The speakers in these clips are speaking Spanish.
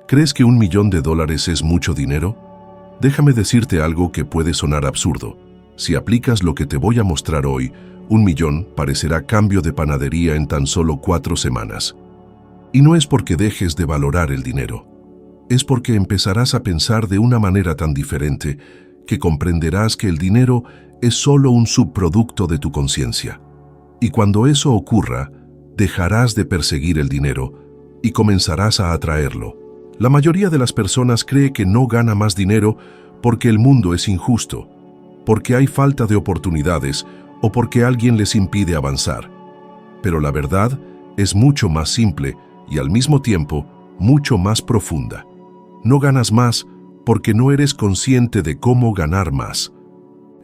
¿Crees que $1.000.000 es mucho dinero? Déjame decirte algo que puede sonar absurdo. Si aplicas lo que te voy a mostrar hoy, 1.000.000 parecerá cambio de panadería en tan solo 4 semanas. Y no es porque dejes de valorar el dinero. Es porque empezarás a pensar de una manera tan diferente que comprenderás que el dinero es solo un subproducto de tu conciencia. Y cuando eso ocurra, dejarás de perseguir el dinero y comenzarás a atraerlo. La mayoría de las personas cree que no gana más dinero porque el mundo es injusto, porque hay falta de oportunidades o porque alguien les impide avanzar. Pero la verdad es mucho más simple y al mismo tiempo mucho más profunda. No ganas más porque no eres consciente de cómo ganar más.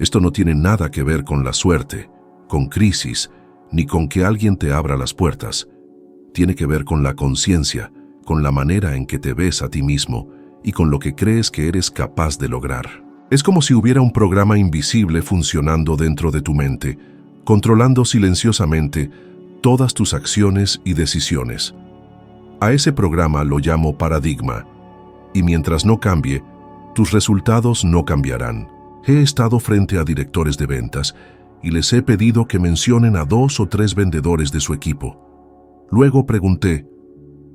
Esto no tiene nada que ver con la suerte, con crisis, ni con que alguien te abra las puertas. Tiene que ver con la conciencia, con la manera en que te ves a ti mismo y con lo que crees que eres capaz de lograr. Es como si hubiera un programa invisible funcionando dentro de tu mente, controlando silenciosamente todas tus acciones y decisiones. A ese programa lo llamo paradigma, y mientras no cambie, tus resultados no cambiarán. He estado frente a directores de ventas y les he pedido que mencionen a 2 o 3 vendedores de su equipo. Luego pregunté,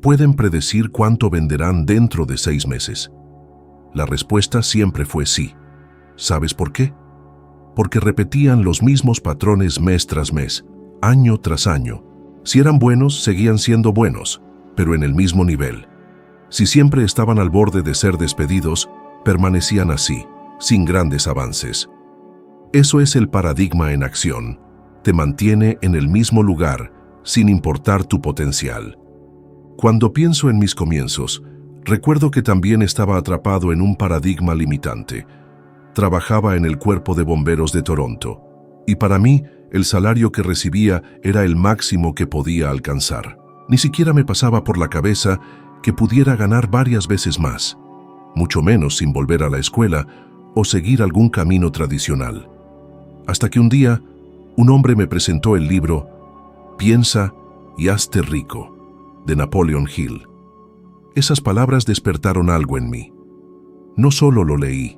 ¿pueden predecir cuánto venderán dentro de 6 meses? La respuesta siempre fue sí. ¿Sabes por qué? Porque repetían los mismos patrones mes tras mes, año tras año. Si eran buenos, seguían siendo buenos, pero en el mismo nivel. Si siempre estaban al borde de ser despedidos, permanecían así, sin grandes avances. Eso es el paradigma en acción. Te mantiene en el mismo lugar, sin importar tu potencial. Cuando pienso en mis comienzos, recuerdo que también estaba atrapado en un paradigma limitante. Trabajaba en el Cuerpo de Bomberos de Toronto, y para mí, el salario que recibía era el máximo que podía alcanzar. Ni siquiera me pasaba por la cabeza que pudiera ganar varias veces más, mucho menos sin volver a la escuela o seguir algún camino tradicional. Hasta que un día, un hombre me presentó el libro Piensa y hazte rico, de Napoleon Hill. Esas palabras despertaron algo en mí. No solo lo leí,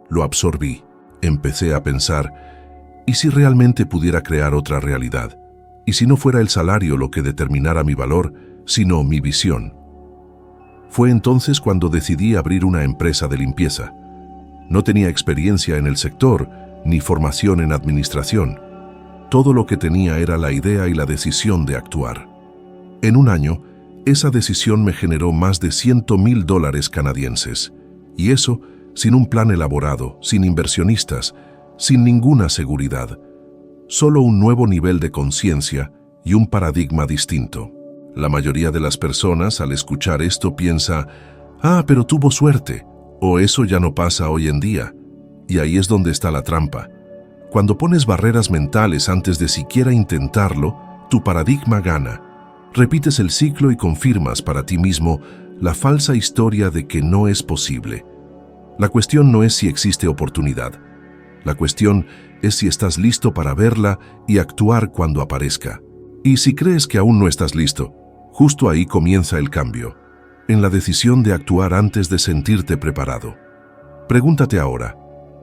lo absorbí. Empecé a pensar, ¿y si realmente pudiera crear otra realidad? ¿Y si no fuera el salario lo que determinara mi valor, sino mi visión? Fue entonces cuando decidí abrir una empresa de limpieza. No tenía experiencia en el sector, ni formación en administración. Todo lo que tenía era la idea y la decisión de actuar. En un año, esa decisión me generó más de $100.000 canadienses. Y eso sin un plan elaborado, sin inversionistas, sin ninguna seguridad. Solo un nuevo nivel de conciencia y un paradigma distinto. La mayoría de las personas al escuchar esto piensa, pero tuvo suerte, o eso ya no pasa hoy en día. Y ahí es donde está la trampa. Cuando pones barreras mentales antes de siquiera intentarlo, tu paradigma gana. Repites el ciclo y confirmas para ti mismo la falsa historia de que no es posible. La cuestión no es si existe oportunidad. La cuestión es si estás listo para verla y actuar cuando aparezca. Y si crees que aún no estás listo, justo ahí comienza el cambio, en la decisión de actuar antes de sentirte preparado. Pregúntate ahora,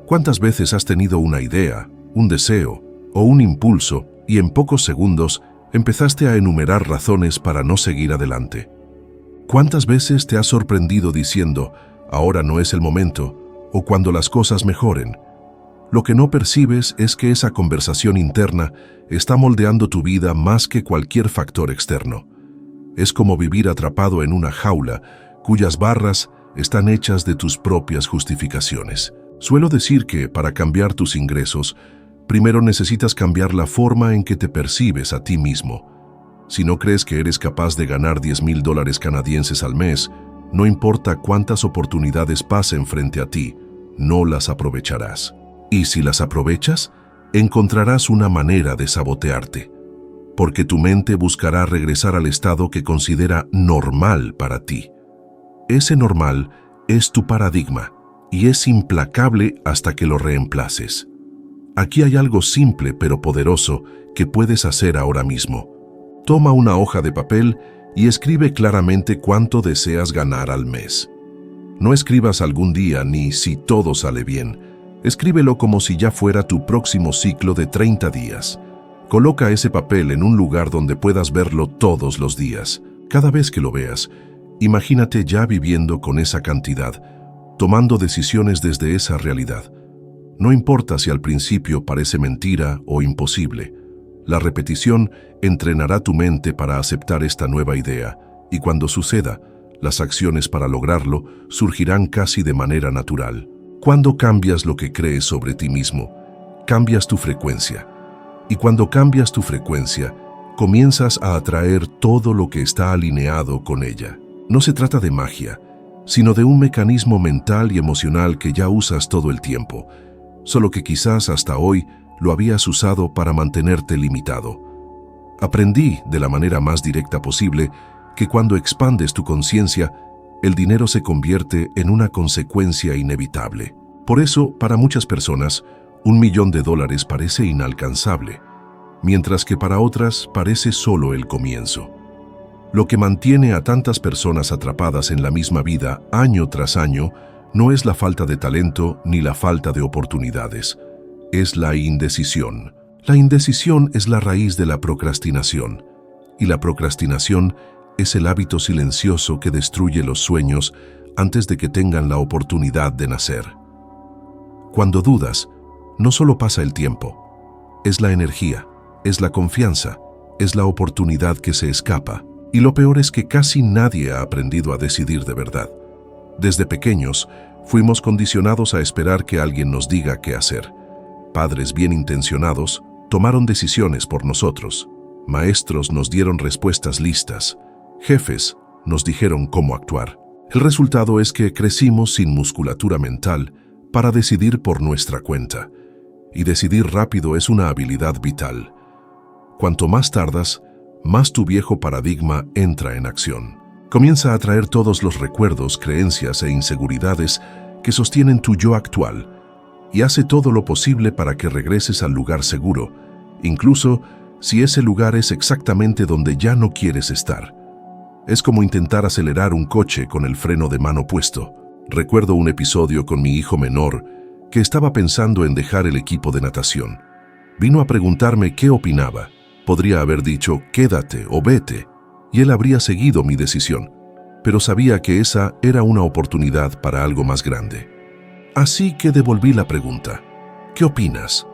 ¿cuántas veces has tenido una idea, un deseo o un impulso y en pocos segundos empezaste a enumerar razones para no seguir adelante? ¿Cuántas veces te has sorprendido diciendo, ahora no es el momento, o cuando las cosas mejoren? Lo que no percibes es que esa conversación interna está moldeando tu vida más que cualquier factor externo. Es como vivir atrapado en una jaula cuyas barras están hechas de tus propias justificaciones. Suelo decir que para cambiar tus ingresos, primero necesitas cambiar la forma en que te percibes a ti mismo. Si no crees que eres capaz de ganar $10.000 canadienses al mes, no importa cuántas oportunidades pasen frente a ti, no las aprovecharás. Y si las aprovechas, encontrarás una manera de sabotearte, porque tu mente buscará regresar al estado que considera normal para ti. Ese normal es tu paradigma y es implacable hasta que lo reemplaces. Aquí hay algo simple pero poderoso que puedes hacer ahora mismo. Toma una hoja de papel y escribe claramente cuánto deseas ganar al mes. No escribas algún día ni si todo sale bien. Escríbelo como si ya fuera tu próximo ciclo de 30 días. Coloca ese papel en un lugar donde puedas verlo todos los días. Cada vez que lo veas, imagínate ya viviendo con esa cantidad, tomando decisiones desde esa realidad. No importa si al principio parece mentira o imposible. La repetición entrenará tu mente para aceptar esta nueva idea, y cuando suceda, las acciones para lograrlo surgirán casi de manera natural. Cuando cambias lo que crees sobre ti mismo, cambias tu frecuencia. Y cuando cambias tu frecuencia, comienzas a atraer todo lo que está alineado con ella. No se trata de magia, sino de un mecanismo mental y emocional que ya usas todo el tiempo, solo que quizás hasta hoy lo habías usado para mantenerte limitado. Aprendí, de la manera más directa posible, que cuando expandes tu conciencia, el dinero se convierte en una consecuencia inevitable. Por eso, para muchas personas, $1.000.000 parece inalcanzable, mientras que para otras parece solo el comienzo. Lo que mantiene a tantas personas atrapadas en la misma vida año tras año no es la falta de talento ni la falta de oportunidades, es la indecisión. La indecisión es la raíz de la procrastinación, y la procrastinación es el hábito silencioso que destruye los sueños antes de que tengan la oportunidad de nacer. Cuando dudas, no solo pasa el tiempo, es la energía, es la confianza, es la oportunidad que se escapa. Y lo peor es que casi nadie ha aprendido a decidir de verdad. Desde pequeños, fuimos condicionados a esperar que alguien nos diga qué hacer. Padres bien intencionados tomaron decisiones por nosotros. Maestros nos dieron respuestas listas. Jefes nos dijeron cómo actuar. El resultado es que crecimos sin musculatura mental para decidir por nuestra cuenta. Y decidir rápido es una habilidad vital. Cuanto más tardas, más tu viejo paradigma entra en acción. Comienza a traer todos los recuerdos, creencias e inseguridades que sostienen tu yo actual y hace todo lo posible para que regreses al lugar seguro, incluso si ese lugar es exactamente donde ya no quieres estar. Es como intentar acelerar un coche con el freno de mano puesto. Recuerdo un episodio con mi hijo menor que estaba pensando en dejar el equipo de natación. Vino a preguntarme qué opinaba. Podría haber dicho, quédate o vete, y él habría seguido mi decisión, pero sabía que esa era una oportunidad para algo más grande. Así que devolví la pregunta, ¿qué opinas?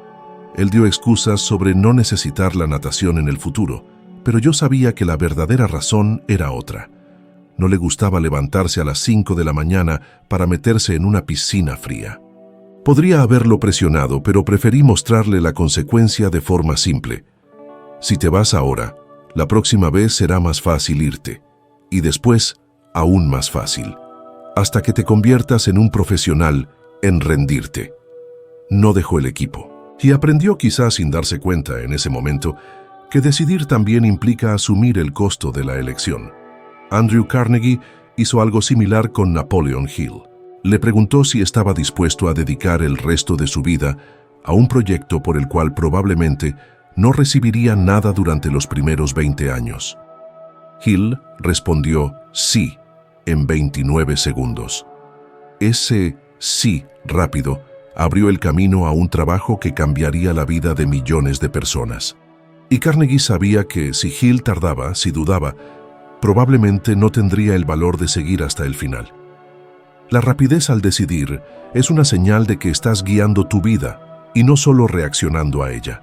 Él dio excusas sobre no necesitar la natación en el futuro, pero yo sabía que la verdadera razón era otra. No le gustaba levantarse a las 5 de la mañana para meterse en una piscina fría. Podría haberlo presionado, pero preferí mostrarle la consecuencia de forma simple. Si te vas ahora, la próxima vez será más fácil irte, y después aún más fácil, hasta que te conviertas en un profesional en rendirte. No dejó el equipo, y aprendió quizás sin darse cuenta en ese momento que decidir también implica asumir el costo de la elección. Andrew Carnegie hizo algo similar con Napoleon Hill. Le preguntó si estaba dispuesto a dedicar el resto de su vida a un proyecto por el cual probablemente no recibiría nada durante los primeros 20 años. Hill respondió sí en 29 segundos. Ese sí rápido abrió el camino a un trabajo que cambiaría la vida de millones de personas. Y Carnegie sabía que si Hill tardaba, si dudaba, probablemente no tendría el valor de seguir hasta el final. La rapidez al decidir es una señal de que estás guiando tu vida y no solo reaccionando a ella.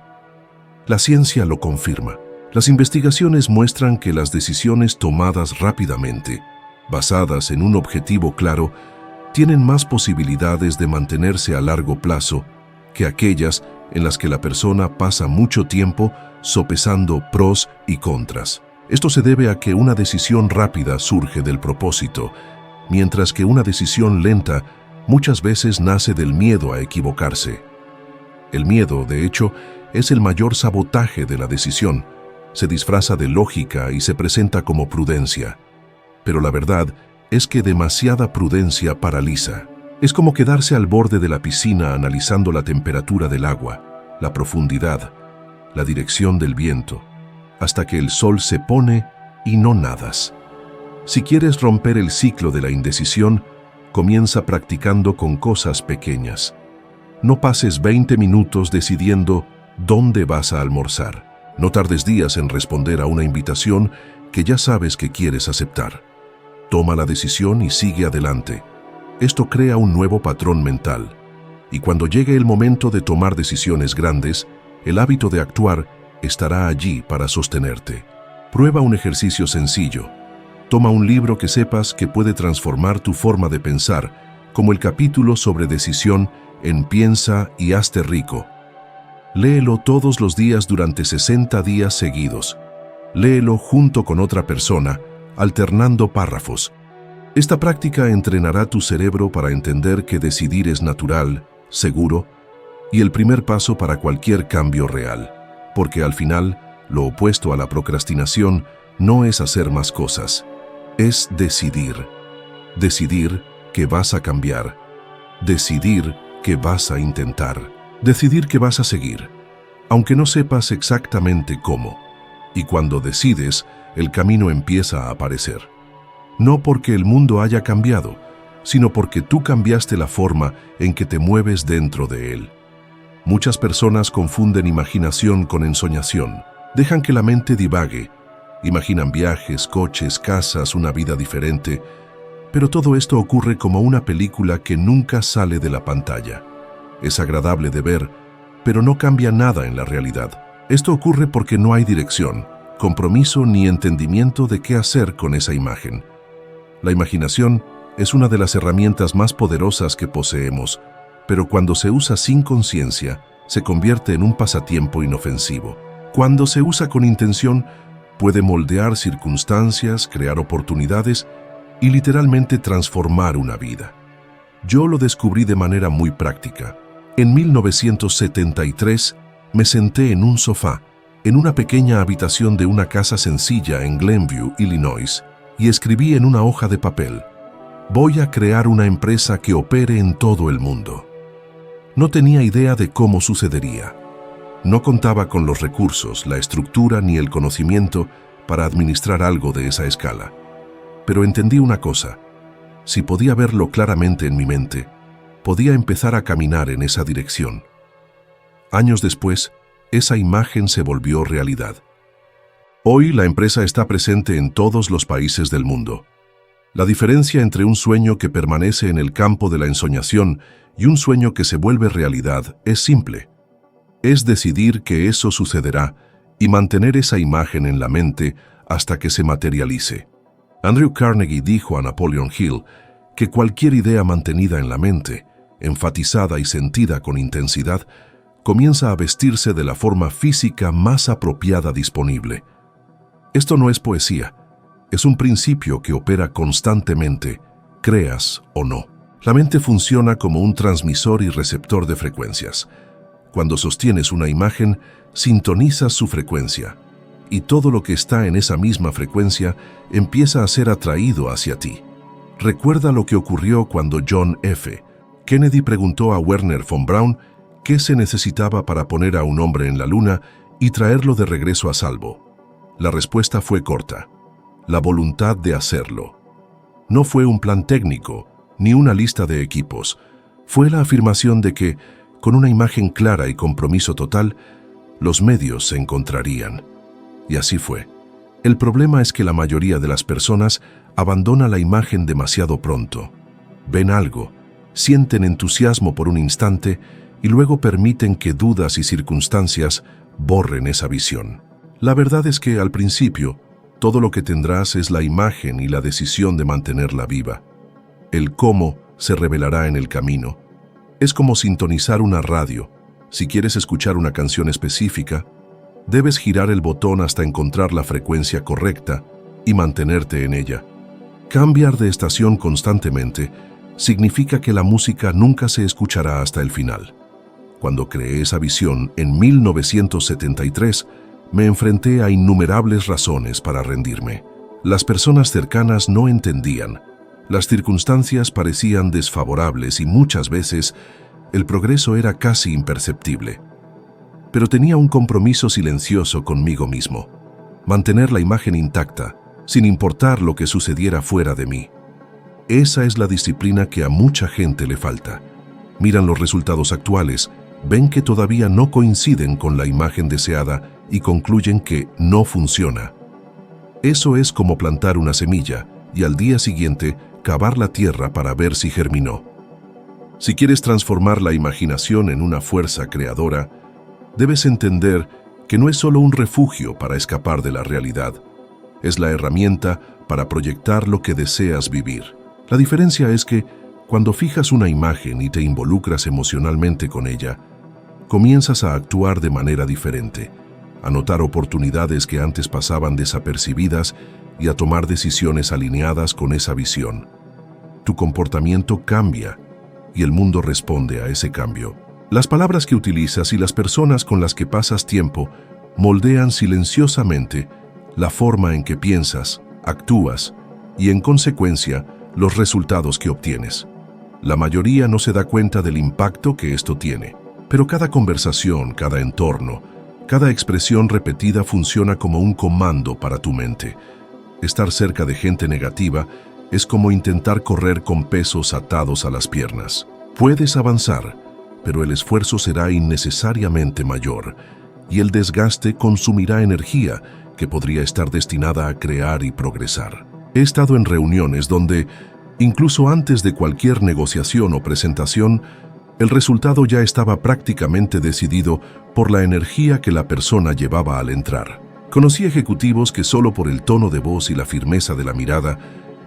La ciencia lo confirma. Las investigaciones muestran que las decisiones tomadas rápidamente, basadas en un objetivo claro, tienen más posibilidades de mantenerse a largo plazo que aquellas en las que la persona pasa mucho tiempo sopesando pros y contras. Esto se debe a que una decisión rápida surge del propósito, mientras que una decisión lenta muchas veces nace del miedo a equivocarse. El miedo, de hecho, es el mayor sabotaje de la decisión. Se disfraza de lógica y se presenta como prudencia. Pero la verdad es que demasiada prudencia paraliza. Es como quedarse al borde de la piscina analizando la temperatura del agua, la profundidad, la dirección del viento, hasta que el sol se pone y no nadas. Si quieres romper el ciclo de la indecisión, comienza practicando con cosas pequeñas. No pases 20 minutos decidiendo dónde vas a almorzar. No tardes días en responder a una invitación que ya sabes que quieres aceptar. Toma la decisión y sigue adelante. Esto crea un nuevo patrón mental. Y cuando llegue el momento de tomar decisiones grandes, el hábito de actuar estará allí para sostenerte. Prueba un ejercicio sencillo. Toma un libro que sepas que puede transformar tu forma de pensar, como el capítulo sobre decisión en Piensa y hazte rico. Léelo todos los días durante 60 días seguidos. Léelo junto con otra persona, alternando párrafos. Esta práctica entrenará tu cerebro para entender que decidir es natural, seguro, y el primer paso para cualquier cambio real. Porque al final, lo opuesto a la procrastinación no es hacer más cosas, es decidir. Decidir que vas a cambiar. Decidir que vas a intentar. Decidir que vas a seguir, aunque no sepas exactamente cómo. Y cuando decides, el camino empieza a aparecer. No porque el mundo haya cambiado, sino porque tú cambiaste la forma en que te mueves dentro de él. Muchas personas confunden imaginación con ensoñación. Dejan que la mente divague. Imaginan viajes, coches, casas, una vida diferente. Pero todo esto ocurre como una película que nunca sale de la pantalla. Es agradable de ver, pero no cambia nada en la realidad. Esto ocurre porque no hay dirección, compromiso ni entendimiento de qué hacer con esa imagen. La imaginación es una de las herramientas más poderosas que poseemos, pero cuando se usa sin conciencia, se convierte en un pasatiempo inofensivo. Cuando se usa con intención, puede moldear circunstancias, crear oportunidades y literalmente transformar una vida. Yo lo descubrí de manera muy práctica. En 1973 me senté en un sofá, en una pequeña habitación de una casa sencilla en Glenview, Illinois, y escribí en una hoja de papel: voy a crear una empresa que opere en todo el mundo. No tenía idea de cómo sucedería. No contaba con los recursos, la estructura ni el conocimiento para administrar algo de esa escala. Pero entendí una cosa: si podía verlo claramente en mi mente, podía empezar a caminar en esa dirección. Años después, esa imagen se volvió realidad. Hoy la empresa está presente en todos los países del mundo. La diferencia entre un sueño que permanece en el campo de la ensoñación y un sueño que se vuelve realidad es simple. Es decidir que eso sucederá y mantener esa imagen en la mente hasta que se materialice. Andrew Carnegie dijo a Napoleon Hill que cualquier idea mantenida en la mente, enfatizada y sentida con intensidad, comienza a vestirse de la forma física más apropiada disponible. Esto no es poesía, es un principio que opera constantemente, creas o no. La mente funciona como un transmisor y receptor de frecuencias. Cuando sostienes una imagen, sintonizas su frecuencia, y todo lo que está en esa misma frecuencia empieza a ser atraído hacia ti. Recuerda lo que ocurrió cuando John F. Kennedy preguntó a Wernher von Braun qué se necesitaba para poner a un hombre en la luna y traerlo de regreso a salvo. La respuesta fue corta: la voluntad de hacerlo. No fue un plan técnico, ni una lista de equipos. Fue la afirmación de que, con una imagen clara y compromiso total, los medios se encontrarían. Y así fue. El problema es que la mayoría de las personas abandona la imagen demasiado pronto. Ven algo, sienten entusiasmo por un instante y luego permiten que dudas y circunstancias borren esa visión. La verdad es que, al principio, todo lo que tendrás es la imagen y la decisión de mantenerla viva. El cómo se revelará en el camino. Es como sintonizar una radio. Si quieres escuchar una canción específica, debes girar el botón hasta encontrar la frecuencia correcta y mantenerte en ella. Cambiar de estación constantemente significa que la música nunca se escuchará hasta el final. Cuando creé esa visión en 1973, me enfrenté a innumerables razones para rendirme. Las personas cercanas no entendían. Las circunstancias parecían desfavorables y muchas veces el progreso era casi imperceptible. Pero tenía un compromiso silencioso conmigo mismo: mantener la imagen intacta, sin importar lo que sucediera fuera de mí. Esa es la disciplina que a mucha gente le falta. Miran los resultados actuales, ven que todavía no coinciden con la imagen deseada y concluyen que no funciona. Eso es como plantar una semilla y al día siguiente cavar la tierra para ver si germinó. Si quieres transformar la imaginación en una fuerza creadora, debes entender que no es solo un refugio para escapar de la realidad, es la herramienta para proyectar lo que deseas vivir. La diferencia es que, cuando fijas una imagen y te involucras emocionalmente con ella, comienzas a actuar de manera diferente, a notar oportunidades que antes pasaban desapercibidas y a tomar decisiones alineadas con esa visión. Tu comportamiento cambia y el mundo responde a ese cambio. Las palabras que utilizas y las personas con las que pasas tiempo moldean silenciosamente la forma en que piensas, actúas y, en consecuencia, los resultados que obtienes. La mayoría no se da cuenta del impacto que esto tiene, pero cada conversación, cada entorno, cada expresión repetida funciona como un comando para tu mente. Estar cerca de gente negativa es como intentar correr con pesos atados a las piernas. Puedes avanzar, pero el esfuerzo será innecesariamente mayor y el desgaste consumirá energía que podría estar destinada a crear y progresar. He estado en reuniones donde, incluso antes de cualquier negociación o presentación, el resultado ya estaba prácticamente decidido por la energía que la persona llevaba al entrar. Conocí ejecutivos que solo por el tono de voz y la firmeza de la mirada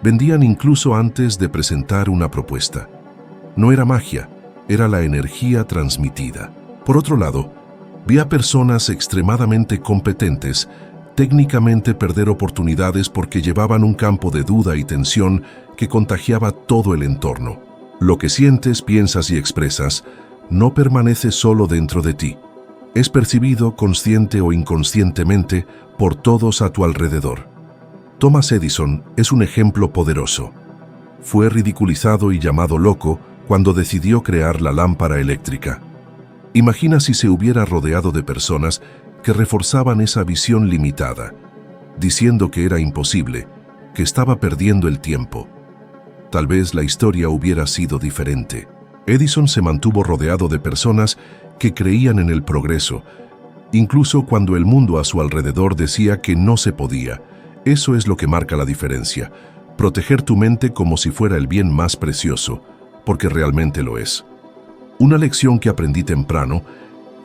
vendían incluso antes de presentar una propuesta. No era magia, era la energía transmitida. Por otro lado, vi a personas extremadamente competentes técnicamente perder oportunidades porque llevaban un campo de duda y tensión que contagiaba todo el entorno. Lo que sientes, piensas y expresas no permanece solo dentro de ti. Es percibido consciente o inconscientemente por todos a tu alrededor. Thomas Edison es un ejemplo poderoso. Fue ridiculizado y llamado loco cuando decidió crear la lámpara eléctrica. Imagina si se hubiera rodeado de personas que reforzaban esa visión limitada, diciendo que era imposible, que estaba perdiendo el tiempo. Tal vez la historia hubiera sido diferente. Edison se mantuvo rodeado de personas que creían en el progreso, incluso cuando el mundo a su alrededor decía que no se podía. Eso es lo que marca la diferencia. Proteger tu mente como si fuera el bien más precioso, porque realmente lo es. Una lección que aprendí temprano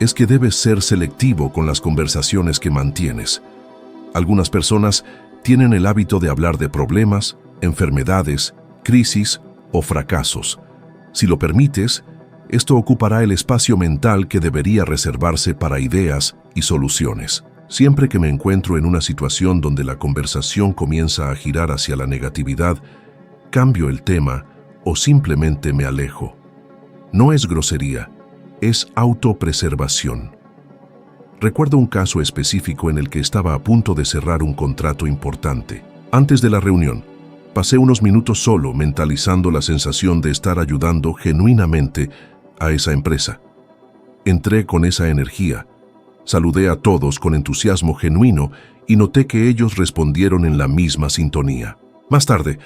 es que debes ser selectivo con las conversaciones que mantienes. Algunas personas tienen el hábito de hablar de problemas, enfermedades, crisis o fracasos. Si lo permites, esto ocupará el espacio mental que debería reservarse para ideas y soluciones. Siempre que me encuentro en una situación donde la conversación comienza a girar hacia la negatividad, cambio el tema o simplemente me alejo. No es grosería, es autopreservación. Recuerdo un caso específico en el que estaba a punto de cerrar un contrato importante. Antes de la reunión, pasé unos minutos solo mentalizando la sensación de estar ayudando genuinamente a esa empresa. Entré con esa energía, saludé a todos con entusiasmo genuino y noté que ellos respondieron en la misma sintonía. Más tarde,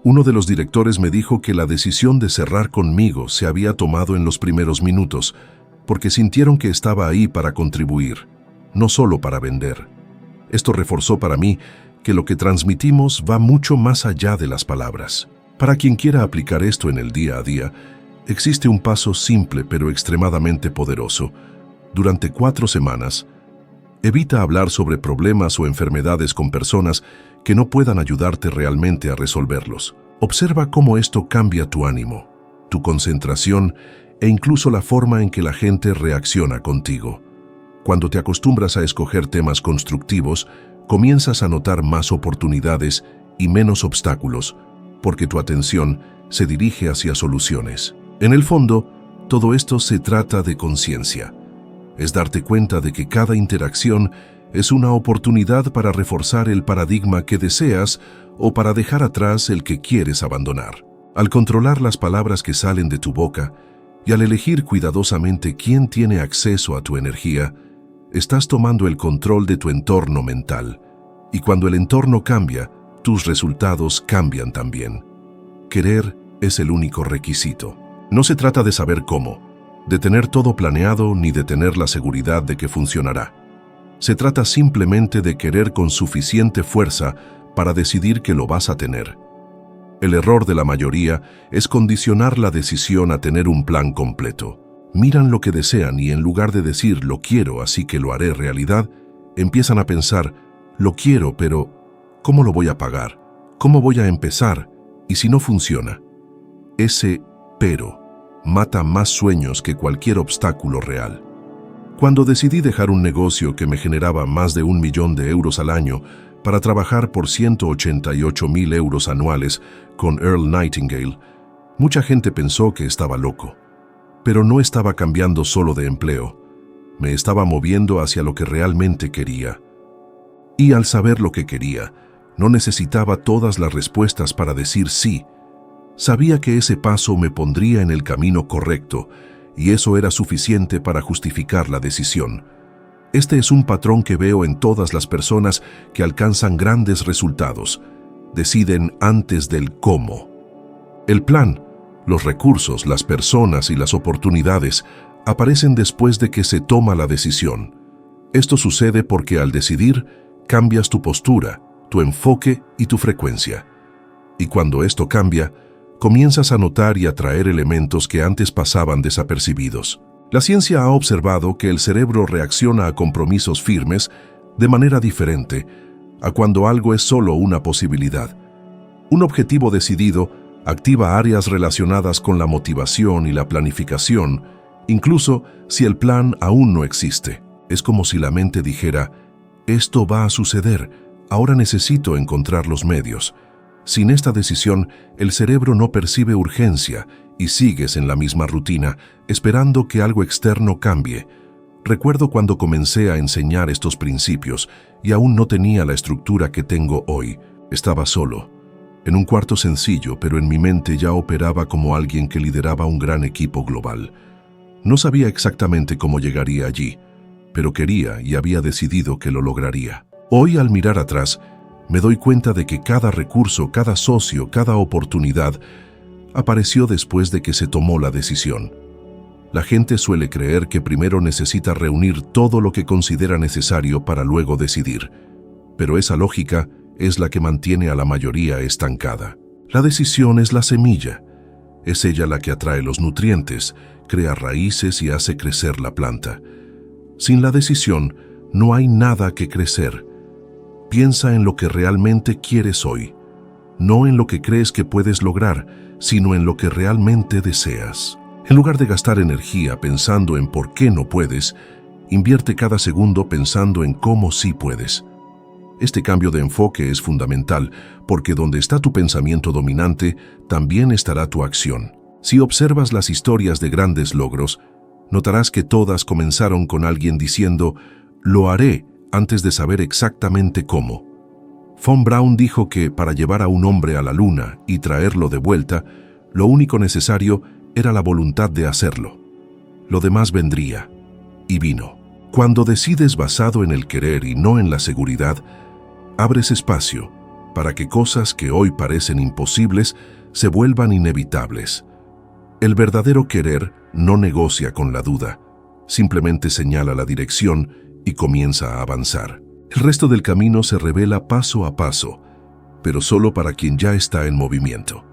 uno de los directores me dijo que la decisión de cerrar conmigo se había tomado en los primeros minutos, porque sintieron que estaba ahí para contribuir, no solo para vender. Esto reforzó para mí que lo que transmitimos va mucho más allá de las palabras. Para quien quiera aplicar esto en el día a día, existe un paso simple pero extremadamente poderoso. Durante 4 semanas, evita hablar sobre problemas o enfermedades con personas que no puedan ayudarte realmente a resolverlos. Observa cómo esto cambia tu ánimo, tu concentración e incluso la forma en que la gente reacciona contigo. Cuando te acostumbras a escoger temas constructivos, comienzas a notar más oportunidades y menos obstáculos, porque tu atención se dirige hacia soluciones. En el fondo, todo esto se trata de conciencia. Es darte cuenta de que cada interacción es una oportunidad para reforzar el paradigma que deseas o para dejar atrás el que quieres abandonar. Al controlar las palabras que salen de tu boca y al elegir cuidadosamente quién tiene acceso a tu energía, estás tomando el control de tu entorno mental. Y cuando el entorno cambia, tus resultados cambian también. Querer es el único requisito. No se trata de saber cómo, de tener todo planeado ni de tener la seguridad de que funcionará. Se trata simplemente de querer con suficiente fuerza para decidir que lo vas a tener. El error de la mayoría es condicionar la decisión a tener un plan completo. Miran lo que desean y en lugar de decir lo quiero, así que lo haré realidad, empiezan a pensar lo quiero, pero ¿cómo lo voy a pagar? ¿Cómo voy a empezar? ¿Y si no funciona? Ese pero mata más sueños que cualquier obstáculo real. Cuando decidí dejar un negocio que me generaba más de 1 millón de euros al año para trabajar por 188.000 euros anuales con Earl Nightingale, mucha gente pensó que estaba loco. Pero no estaba cambiando solo de empleo, me estaba moviendo hacia lo que realmente quería. Y al saber lo que quería, no necesitaba todas las respuestas para decir sí. Sabía que ese paso me pondría en el camino correcto, y eso era suficiente para justificar la decisión. Este es un patrón que veo en todas las personas que alcanzan grandes resultados. Deciden antes del cómo. El plan, los recursos, las personas y las oportunidades aparecen después de que se toma la decisión. Esto sucede porque al decidir, cambias tu postura, tu enfoque y tu frecuencia. Y cuando esto cambia, comienzas a notar y atraer elementos que antes pasaban desapercibidos. La ciencia ha observado que el cerebro reacciona a compromisos firmes de manera diferente a cuando algo es solo una posibilidad. Un objetivo decidido activa áreas relacionadas con la motivación y la planificación, incluso si el plan aún no existe. Es como si la mente dijera, esto va a suceder, ahora necesito encontrar los medios. Sin esta decisión, el cerebro no percibe urgencia y sigues en la misma rutina, esperando que algo externo cambie. Recuerdo cuando comencé a enseñar estos principios y aún no tenía la estructura que tengo hoy. Estaba solo, en un cuarto sencillo, pero en mi mente ya operaba como alguien que lideraba un gran equipo global. No sabía exactamente cómo llegaría allí, pero quería y había decidido que lo lograría. Hoy, al mirar atrás, me doy cuenta de que cada recurso, cada socio, cada oportunidad apareció después de que se tomó la decisión. La gente suele creer que primero necesita reunir todo lo que considera necesario para luego decidir, pero esa lógica es la que mantiene a la mayoría estancada. La decisión es la semilla. Es ella la que atrae los nutrientes, crea raíces y hace crecer la planta. Sin la decisión, no hay nada que crecer. Piensa en lo que realmente quieres hoy, no en lo que crees que puedes lograr, sino en lo que realmente deseas. En lugar de gastar energía pensando en por qué no puedes, invierte cada segundo pensando en cómo sí puedes. Este cambio de enfoque es fundamental porque donde está tu pensamiento dominante, también estará tu acción. Si observas las historias de grandes logros, notarás que todas comenzaron con alguien diciendo, lo haré, antes de saber exactamente cómo. Von Braun dijo que para llevar a un hombre a la luna y traerlo de vuelta, lo único necesario era la voluntad de hacerlo. Lo demás vendría, y vino. Cuando decides basado en el querer y no en la seguridad, abres espacio para que cosas que hoy parecen imposibles se vuelvan inevitables. El verdadero querer no negocia con la duda, simplemente señala la dirección y comienza a avanzar. El resto del camino se revela paso a paso, pero solo para quien ya está en movimiento.